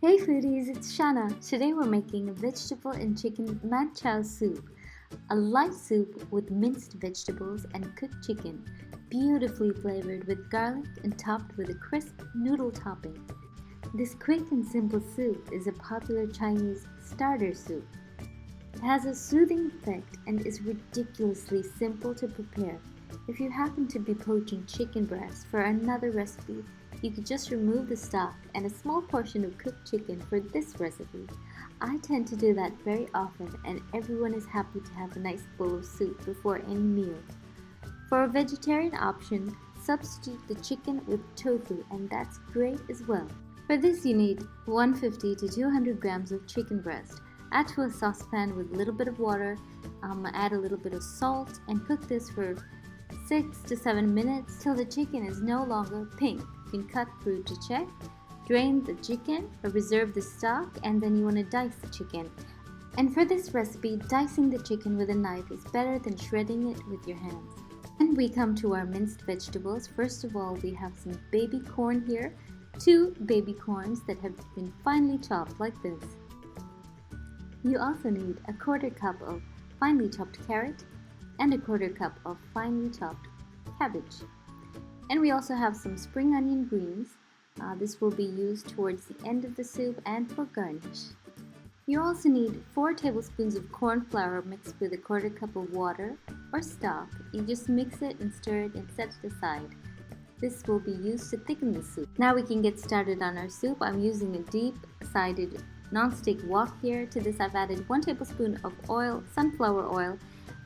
Hey foodies, it's Shana. Today we're making a vegetable and chicken Manchow soup, a light soup with minced vegetables and cooked chicken, beautifully flavored with garlic and topped with a crisp noodle topping. This quick and simple soup is a popular Chinese starter soup. It has a soothing effect and is ridiculously simple to prepare. If you happen to be poaching chicken breast for another recipe, you could just remove the stock and a small portion of cooked chicken for this recipe. I tend to do that very often and everyone is happy to have a nice bowl of soup before any meal. For a vegetarian option, substitute the chicken with tofu and that's great as well. For this you need 150 to 200 grams of chicken breast. Add to a saucepan with a little bit of water, add a little bit of salt and cook this for 6 to 7 minutes till the chicken is no longer pink. You can cut through to check, drain the chicken or reserve the stock, and then you want to dice the chicken. And for this recipe, dicing the chicken with a knife is better than shredding it with your hands. And we come to our minced vegetables. First of all, we have some baby corn here, 2 baby corns that have been finely chopped like this. You also need a 1/4 cup of finely chopped carrot and a 1/4 cup of finely chopped cabbage. And we also have some spring onion greens. This will be used towards the end of the soup and for garnish. You also need 4 tablespoons of corn flour mixed with a 1/4 cup of water or stock. You just mix it and stir it and set it aside. This will be used to thicken the soup. Now we can get started on our soup. I'm using a deep-sided non-stick wok here. To this I've added 1 tablespoon of oil, sunflower oil,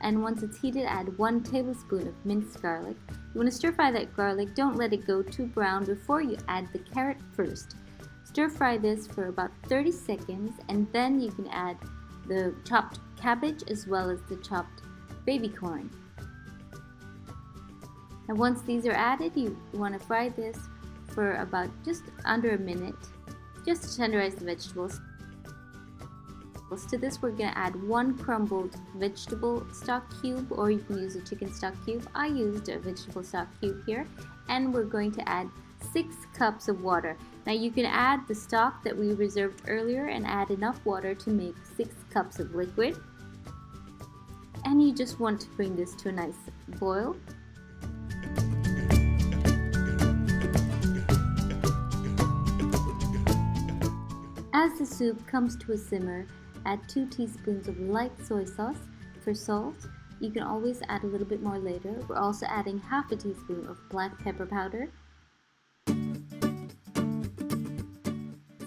and once it's heated, add 1 tablespoon of minced garlic. You want to stir fry that garlic. Don't let it go too brown before you add the carrot first. Stir fry this for about 30 seconds and then you can add the chopped cabbage as well as the chopped baby corn. And once these are added, you want to fry this for about just under a minute, just to tenderize the vegetables. To this we're going to add 1 crumbled vegetable stock cube, or you can use a chicken stock cube. I used a vegetable stock cube here, and we're going to add 6 cups of water. Now you can add the stock that we reserved earlier and add enough water to make 6 cups of liquid. And you just want to bring this to a nice boil. As the soup comes to a simmer, add 2 teaspoons of light soy sauce. For salt, you can always add a little bit more later. We're also adding 1/2 teaspoon of black pepper powder.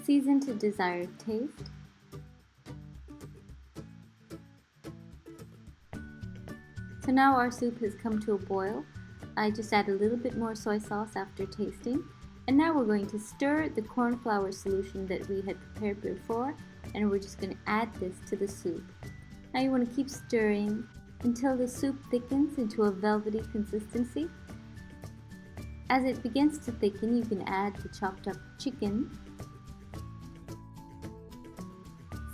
Season to desired taste. So now our soup has come to a boil. I just add a little bit more soy sauce after tasting. And now we're going to stir the corn flour solution that we had prepared before, and we're just going to add this to the soup. Now you want to keep stirring until the soup thickens into a velvety consistency. As it begins to thicken, you can add the chopped up chicken.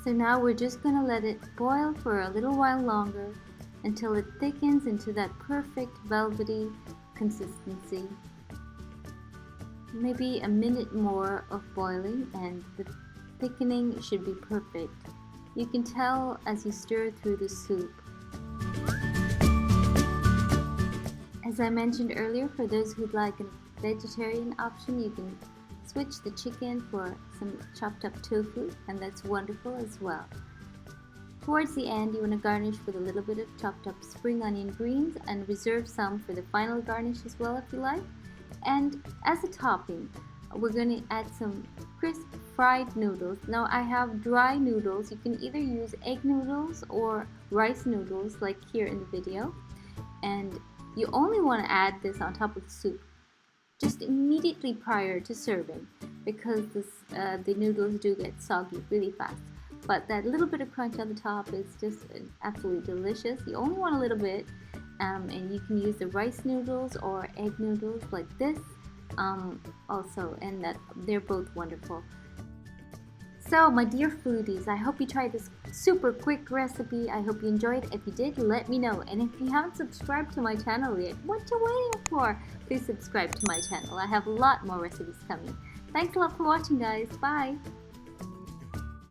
So now we're just going to let it boil for a little while longer until it thickens into that perfect velvety consistency. Maybe a minute more of boiling and the thickening should be perfect. You can tell as you stir through the soup. As I mentioned earlier, for those who'd like a vegetarian option, you can switch the chicken for some chopped up tofu, and that's wonderful as well. Towards the end, you want to garnish with a little bit of chopped up spring onion greens and reserve some for the final garnish as well if you like. And as a topping, we're going to add some crisp fried noodles. Now I have dry noodles. You can either use egg noodles or rice noodles like here in the video. And you only want to add this on top of the soup just immediately prior to serving, because the noodles do get soggy really fast. But that little bit of crunch on the top is just absolutely delicious. You only want a little bit. And you can use the rice noodles or egg noodles like this also, and that they're both wonderful. So my dear foodies, I hope you tried this super quick recipe. I hope you enjoyed. If you did, let me know. And if you haven't subscribed to my channel yet, what you waiting for? Please subscribe to my channel. I have a lot more recipes coming. Thanks a lot for watching, guys. Bye!